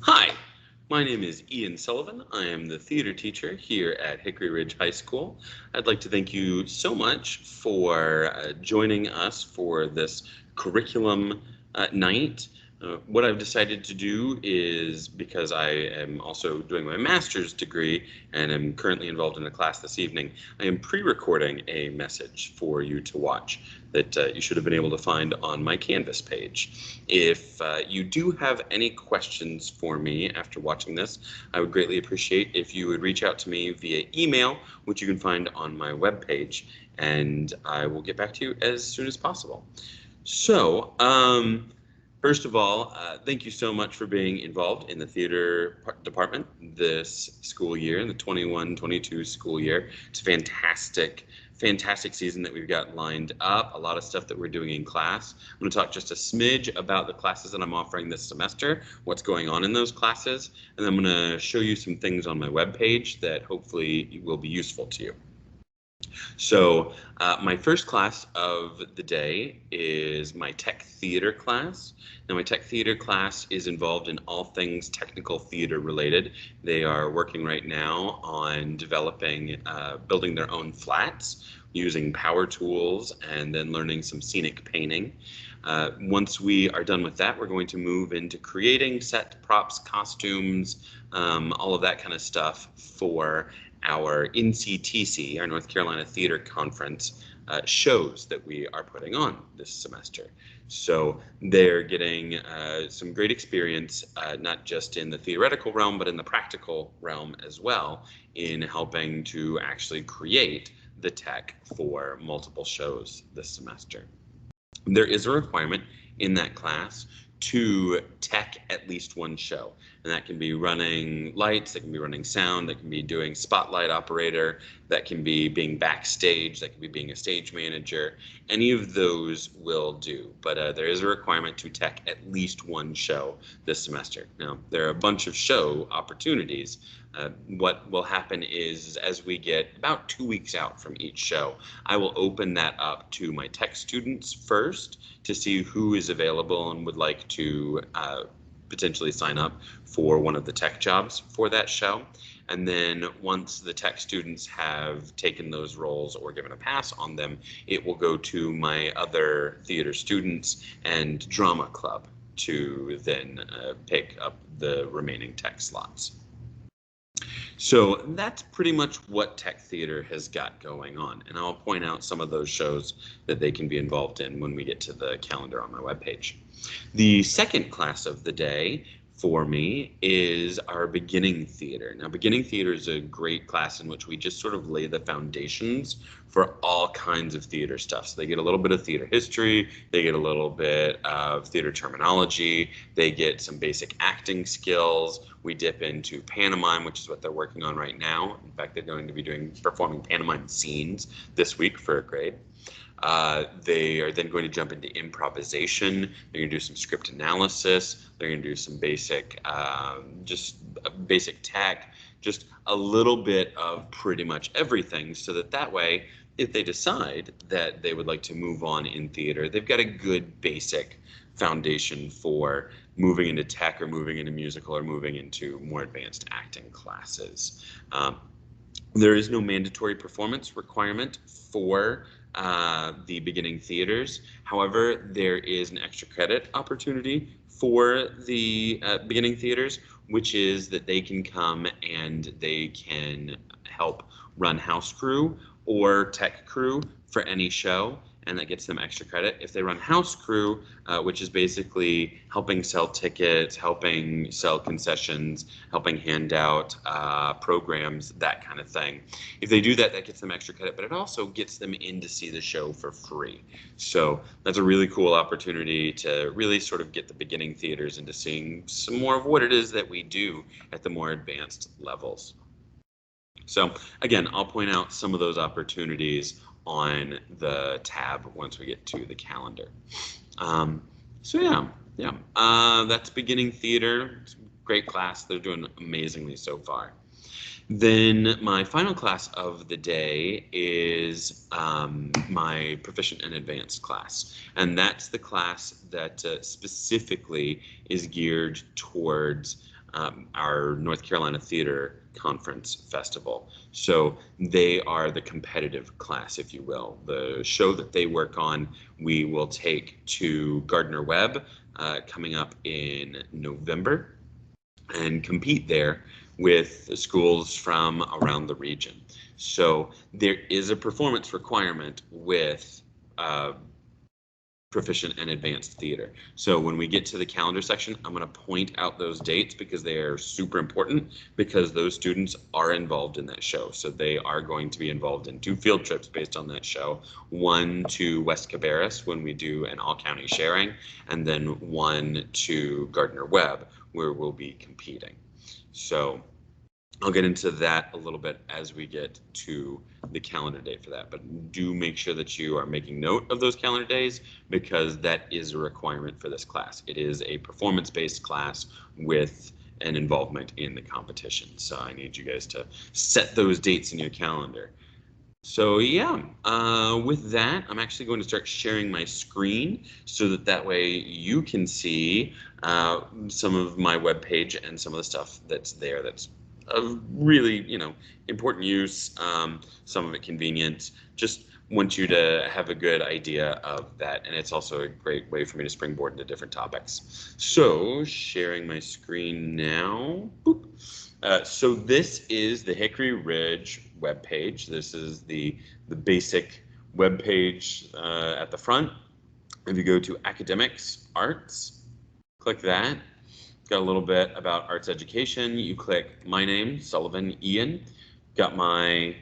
Hi, my name is Ian Sullivan. I am the theater teacher here at Hickory Ridge High School. I'd like to thank you so much for joining us for this curriculum night. What I've decided to do is, because I am also doing my master's degree and am currently involved in a class this evening, I am pre-recording a message for you to watch that you should have been able to find on my Canvas page. If you do have any questions for me after watching this, I would greatly appreciate if you would reach out to me via email, which you can find on my webpage, and I will get back to you as soon as possible. So, first of all, thank you so much for being involved in the theater department this school year, in the 21-22 school year. It's a fantastic season that we've got lined up, a lot of stuff that we're doing in class. I'm going to talk just a smidge about the classes that I'm offering this semester, what's going on in those classes, and then I'm going to show you some things on my webpage that hopefully will be useful to you. So my first class of the day is my tech theater class. Now my tech theater class is involved in all things technical theater related. They are working right now on developing, building their own flats using power tools and then learning some scenic painting. Once we are done with that, we're going to move into creating set props, costumes, all of that kind of stuff for our Nctc, our North Carolina Theater Conference, shows that we are putting on this semester. So they're getting some great experience, not just in the theoretical realm, but in the practical realm as well, in helping to actually create the tech for multiple shows this semester. There is a requirement in that class to tech at least one show. And that can be running lights, that can be running sound, that can be doing spotlight operator, that can be being backstage, that can be being a stage manager. Any of those will do. But there is a requirement to tech at least one show this semester. Now, there are a bunch of show opportunities. What will happen is, as we get about 2 weeks out from each show, I will open that up to my tech students first to see who is available and would like to potentially sign up for one of the tech jobs for that show. And then once the tech students have taken those roles or given a pass on them, it will go to my other theater students and drama club to then pick up the remaining tech slots. So that's pretty much what tech theater has got going on. And I'll point out some of those shows that they can be involved in when we get to the calendar on my webpage. The second class of the day for me is our beginning theater. Now, beginning theater is a great class in which we just sort of lay the foundations for all kinds of theater stuff. So they get a little bit of theater history, they get a little bit of theater terminology, they get some basic acting skills. We dip into pantomime, which is what they're working on right now. In fact, they're going to be performing pantomime scenes this week for a grade. They are then going to jump into improvisation. They're going to do some script analysis. They're going to do some basic, just basic tech, just a little bit of pretty much everything, so that way, if they decide that they would like to move on in theater, they've got a good basic foundation for moving into tech or moving into musical or moving into more advanced acting classes. There is no mandatory performance requirement for the beginning theaters. However, there is an extra credit opportunity for the beginning theaters, which is that they can come and they can help run house crew or tech crew for any show, and that gets them extra credit. If they run house crew, which is basically helping sell tickets, helping sell concessions, helping hand out programs, that kind of thing. If they do that, that gets them extra credit, but it also gets them in to see the show for free. So that's a really cool opportunity to really sort of get the beginning theaters into seeing some more of what it is that we do at the more advanced levels. So again, I'll point out some of those opportunities on the tab once we get to the calendar. That's beginning theater. It's a great class. They're doing amazingly so far. Then my final class of the day is my Proficient and Advanced class. And that's the class that specifically is geared towards our North Carolina Theater Conference Festival. So they are the competitive class, if you will. The show that they work on, we will take to Gardner Webb coming up in November and compete there with schools from around the region. So there is a performance requirement with Proficient and Advanced Theater. So when we get to the calendar section, I'm going to point out those dates because they are super important, because those students are involved in that show. So they are going to be involved in 2 field trips based on that show. One to West Cabarrus when we do an all-county sharing, and then one to Gardner Webb where we'll be competing. So I'll get into that a little bit as we get to the calendar date for that, but do make sure that you are making note of those calendar days because that is a requirement for this class. It is a performance-based class with an involvement in the competition. So I need you guys to set those dates in your calendar. So yeah, with that, I'm actually going to start sharing my screen so that way you can see some of my webpage and some of the stuff that's there that's of really, important use, some of it convenient. Just want you to have a good idea of that, and it's also a great way for me to springboard into different topics. So sharing my screen now. Boop. So this is the Hickory Ridge webpage. This is the basic webpage at the front. If you go to Academics, Arts, click that. Got a little bit about arts education. You click my name, Sullivan Ian. Got my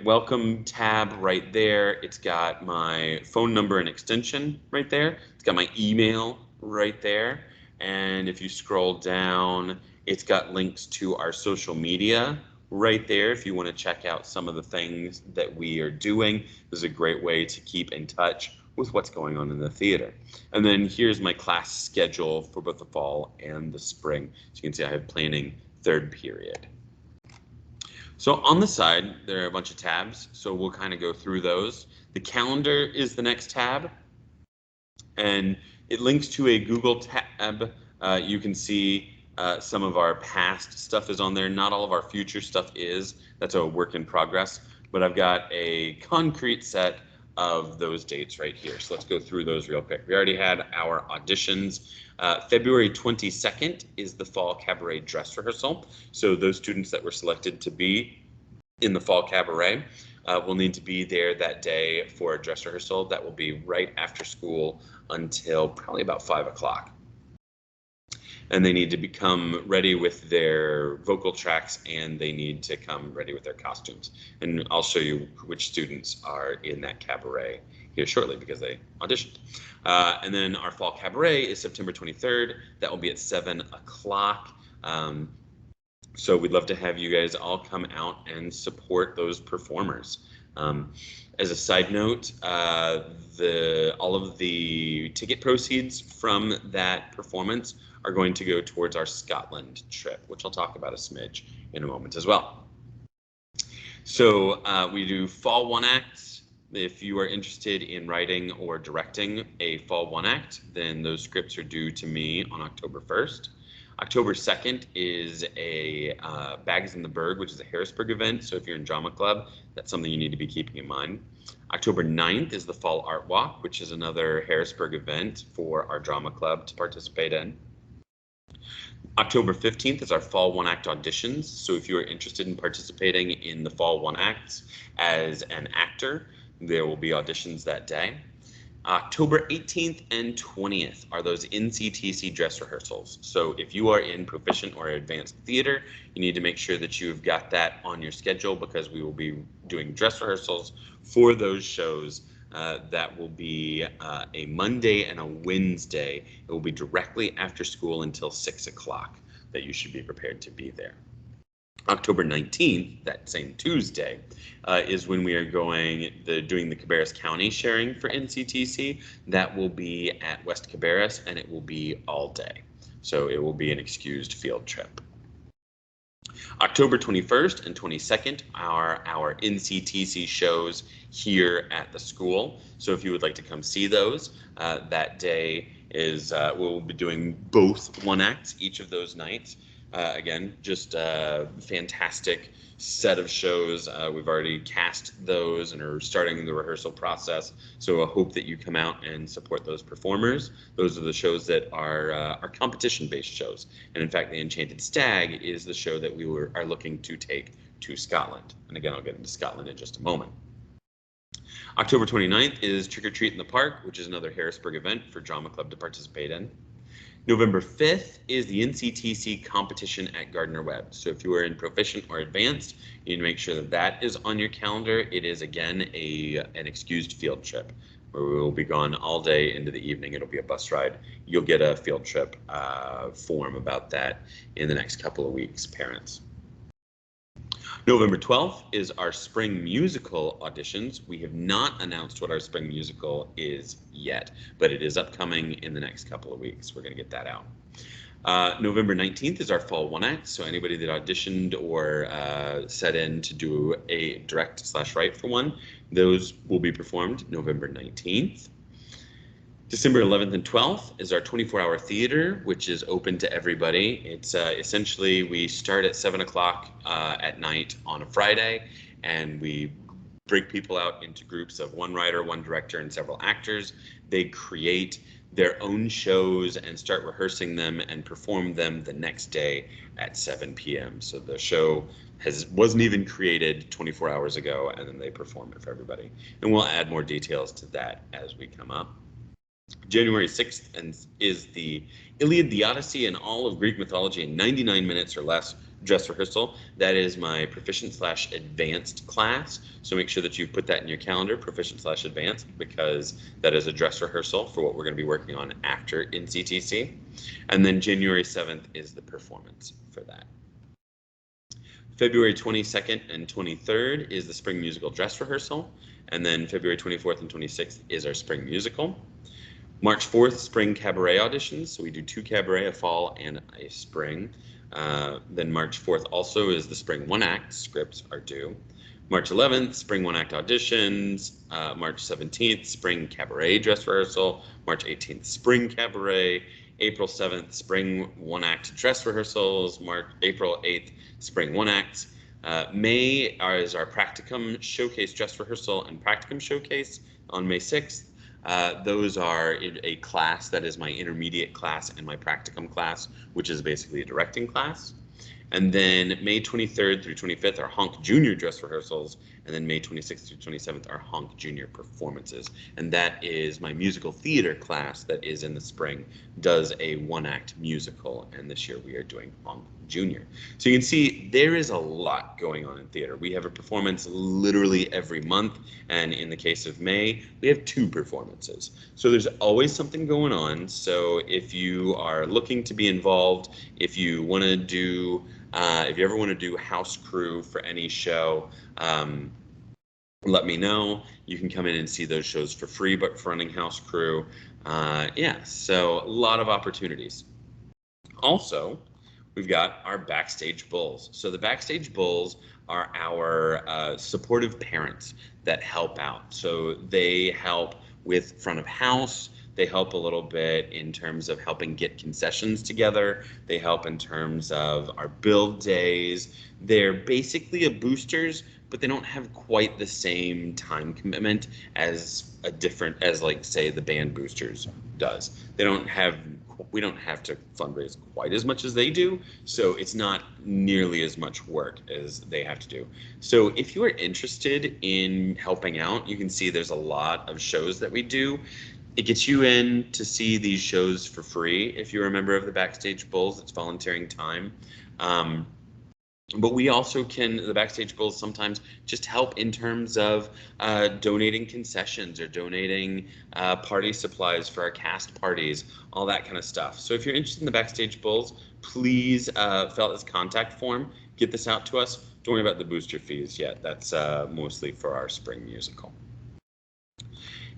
welcome tab right there. It's got my phone number and extension right there. It's got my email right there. And if you scroll down, it's got links to our social media right there if you want to check out some of the things that we are doing. This is a great way to keep in touch with what's going on in the theater. And then here's my class schedule for both the fall and the spring. So you can see I have planning 3rd period. So on the side, there are a bunch of tabs, so we'll kind of go through those. The calendar is the next tab, and it links to a Google tab. You can see some of our past stuff is on there. Not all of our future stuff is. That's a work in progress, but I've got a concrete set of those dates right here. So let's go through those real quick. We already had our auditions. February 22nd is the Fall Cabaret dress rehearsal. So those students that were selected to be in the Fall Cabaret will need to be there that day for a dress rehearsal. That will be right after school until probably about 5 o'clock. And they need to become ready with their vocal tracks, and they need to come ready with their costumes. And I'll show you which students are in that cabaret here shortly because they auditioned. And then our Fall Cabaret is September 23rd. That will be at 7 o'clock. So we'd love to have you guys all come out and support those performers. As a side note, all of the ticket proceeds from that performance are going to go towards our Scotland trip, which I'll talk about a smidge in a moment as well. So we do fall 1 acts. If you are interested in writing or directing a fall 1 act, then those scripts are due to me on October 1st. October 2nd is a Bags in the Berg, which is a Harrisburg event. So if you're in drama club, that's something you need to be keeping in mind. October 9th is the Fall Art Walk, which is another Harrisburg event for our drama club to participate in. October 15th is our Fall 1 Act auditions. So if you are interested in participating in the Fall 1 Acts as an actor, there will be auditions that day. October 18th and 20th are those Nctc dress rehearsals. So if you are in Proficient or Advanced Theater, you need to make sure that you've got that on your schedule because we will be doing dress rehearsals for those shows. That will be a Monday and a Wednesday. It will be directly after school until 6 o'clock that you should be prepared to be there. October 19th, that same Tuesday, is when we are doing the Cabarrus County sharing for Nctc. That will be at West Cabarrus, and it will be all day. So it will be an excused field trip. October 21st and 22nd are our Nctc shows here at the school. So if you would like to come see those, that day is we'll be doing both 1 acts each of those nights. Again, just a fantastic set of shows. We've already cast those and are starting the rehearsal process. So I hope that you come out and support those performers. Those are the shows that are competition-based shows. And in fact, the Enchanted Stag is the show that are looking to take to Scotland. And again, I'll get into Scotland in just a moment. October 29th is Trick or Treat in the Park, which is another Harrisburg event for Drama Club to participate in. November 5th is the Nctc Competition at Gardner Webb. So if you are in Proficient or Advanced, you need to make sure that that is on your calendar. It is, again, an excused field trip where we will be gone all day into the evening. It'll be a bus ride. You'll get a field trip form about that in the next couple of weeks, parents. November 12th is our spring musical auditions. We have not announced what our spring musical is yet, but it is upcoming in the next couple of weeks. We're going to get that out. November 19th is our fall one act. So anybody that auditioned or set in to do a direct/write for one, those will be performed November 19th. December 11th and 12th is our 24-hour theater, which is open to everybody. It's essentially, we start at 7 o'clock at night on a Friday, and we break people out into groups of one writer, one director, and several actors. They create their own shows and start rehearsing them and perform them the next day at 7 p.m. So the show wasn't even created 24 hours ago, and then they perform it for everybody. And we'll add more details to that as we come up. January 6th is the Iliad, the Odyssey, and all of Greek mythology in 99 minutes or less dress rehearsal. That is my Proficient/Advanced class. So make sure that you put that in your calendar, Proficient/Advanced, because that is a dress rehearsal for what we're going to be working on after Nctc. And then January 7th is the performance for that. February 22nd and 23rd is the spring musical dress rehearsal. And then February 24th and 26th is our spring musical. March 4th, spring cabaret auditions. So we do 2 cabaret, a fall and a spring. Then March 4th also is the spring one act. Scripts are due. March 11th, spring one act auditions. March 17th, spring cabaret dress rehearsal. March 18th, spring cabaret. April 7th, spring one act dress rehearsals. April 8th, spring one acts. May is our practicum showcase dress rehearsal and practicum showcase on May 6th. Those are a class that is my intermediate class and my practicum class, which is basically a directing class. And then May 23rd through 25th are Honk Junior dress rehearsals, and then May 26th through 27th are Honk Junior performances. And that is my musical theater class that is in the spring, does a one-act musical, and this year we are doing Honk Junior. So you can see there is a lot going on in theater. We have a performance literally every month, and in the case of May, we have 2 performances. So there's always something going on. So if you are looking to be involved, if you want to do if you ever want to do house crew for any show, let me know. You can come in and see those shows for free, but for running house crew, yeah, so a lot of opportunities. Also, we've got our Backstage Bulls. So the Backstage Bulls are our supportive parents that help out. So they help with front of house. They help a little bit in terms of helping get concessions together. They help in terms of our build days. They're basically a boosters, but they don't have quite the same time commitment as like say the band boosters does. We don't have to fundraise quite as much as they do, so it's not nearly as much work as they have to do. So if you are interested in helping out, you can see there's a lot of shows that we do. It gets you in to see these shows for free. If you're a member of the Backstage Bulls, it's volunteering time. But we also the Backstage Bulls sometimes just help in terms of donating concessions or donating party supplies for our cast parties, all that kind of stuff. So if you're interested in the Backstage Bulls, please fill out this contact form, get this out to us. Don't worry about the booster fees yet. That's mostly for our spring musical.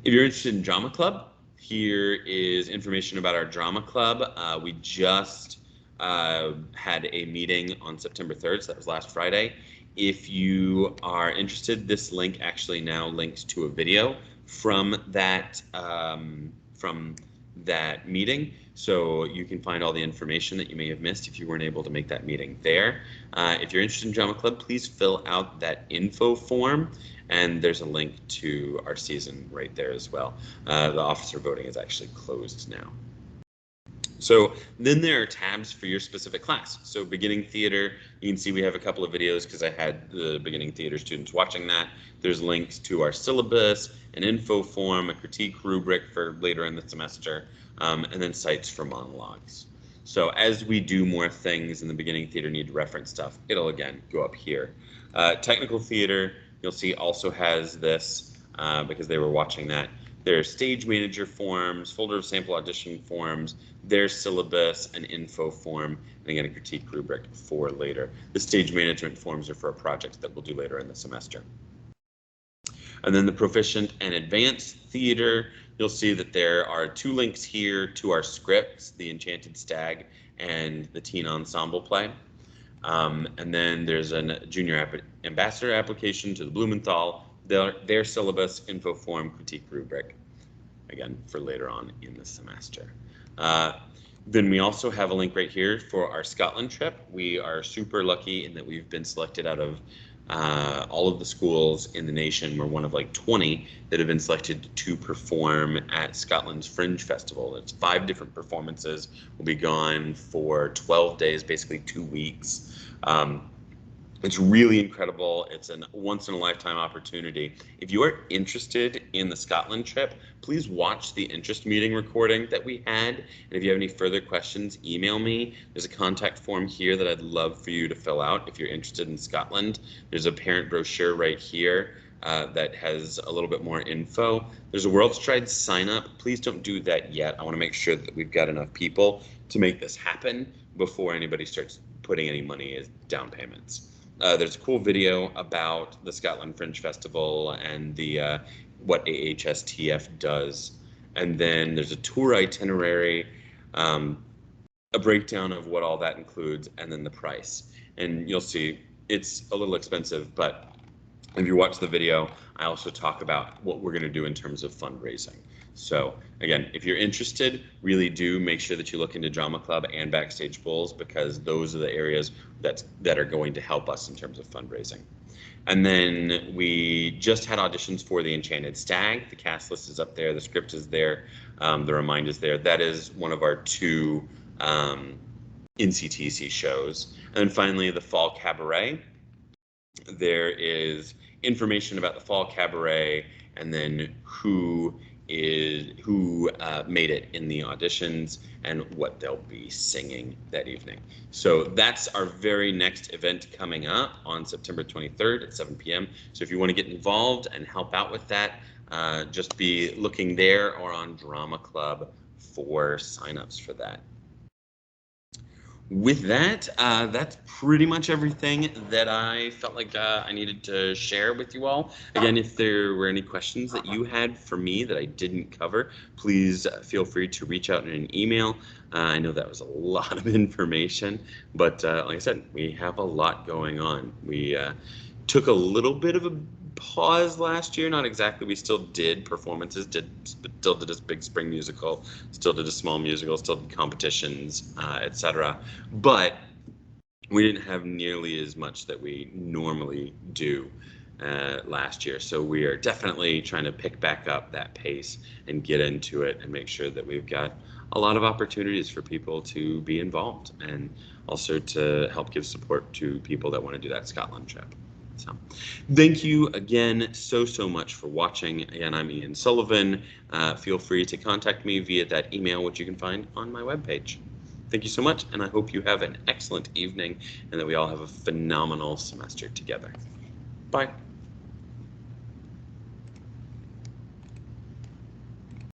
If you're interested in Drama Club, here is information about our Drama Club. We just had a meeting on September 3rd, so that was last Friday. If you are interested, this link actually now links to a video from that that meeting, so you can find all the information that you may have missed if you weren't able to make that meeting there. If you're interested in Drama Club, please fill out that info form, and there's a link to our season right there as well. The officer voting is actually closed now. So then there are tabs for your specific class. So beginning theater, you can see we have a couple of videos because I had the beginning theater students watching that. There's links to our syllabus, an info form, a critique rubric for later in the semester, and then sites for monologues. So as we do more things in the beginning theater need to reference stuff, it'll again go up here. Technical theater, you'll see also has this because they were watching that. There's stage manager forms, folder of sample audition forms, their syllabus, an info form, and again a critique rubric for later. The stage management forms are for a project that we'll do later in the semester. And then the Proficient and Advanced Theater, you'll see that there are 2 links here to our scripts, the Enchanted Stag and the Teen Ensemble play. And then there's a junior ambassador application to the Blumenthal, their syllabus, info form, critique rubric, again, for later on in the semester. Then we also have a link right here for our Scotland trip. We are super lucky in that we've been selected out of all of the schools in the nation. We're one of like 20 that have been selected to perform at Scotland's Fringe Festival. It's 5 different performances. We'll be gone for 12 days, basically 2 weeks. It's really incredible. It's a once-in-a-lifetime opportunity. If you are interested in the Scotland trip, please watch the interest meeting recording that we had. And if you have any further questions, email me. There's a contact form here that I'd love for you to fill out if you're interested in Scotland. There's a parent brochure right here that has a little bit more info. There's a World Stride sign up. Please don't do that yet. I want to make sure that we've got enough people to make this happen before anybody starts putting any money as down payments. There's a cool video about the Scotland Fringe Festival and the what AHSTF does. And then there's a tour itinerary, a breakdown of what all that includes, and then the price. And you'll see it's a little expensive, but if you watch the video, I also talk about what we're going to do in terms of fundraising. So again, if you're interested, really do make sure that you look into Drama Club and Backstage Bulls, because those are the areas that are going to help us in terms of fundraising. And then we just had auditions for the Enchanted Stag. The cast list is up there. The script is there. The remind is there. That is one of our 2 Nctc shows. And then finally, the Fall Cabaret. There is information about the Fall Cabaret and then who made it in the auditions and what they'll be singing that evening. So that's our very next event coming up on September 23rd at 7 p.m. So if you want to get involved and help out with that, just be looking there or on Drama Club for signups for that. With that, that's pretty much everything that I felt like I needed to share with you all. Again, if there were any questions that you had for me that I didn't cover, please feel free to reach out in an email. I know that was a lot of information, but like I said, we have a lot going on. We took a little bit of a pause last year, not exactly. We still did performances, still did a big spring musical, still did a small musical, still did competitions, etc. But we didn't have nearly as much that we normally do last year. So we are definitely trying to pick back up that pace and get into it and make sure that we've got a lot of opportunities for people to be involved and also to help give support to people that want to do that Scotland trip. So thank you again so much for watching. Again, I'm Ian Sullivan. Feel free to contact me via that email, which you can find on my webpage. Thank you so much, and I hope you have an excellent evening and that we all have a phenomenal semester together. Bye.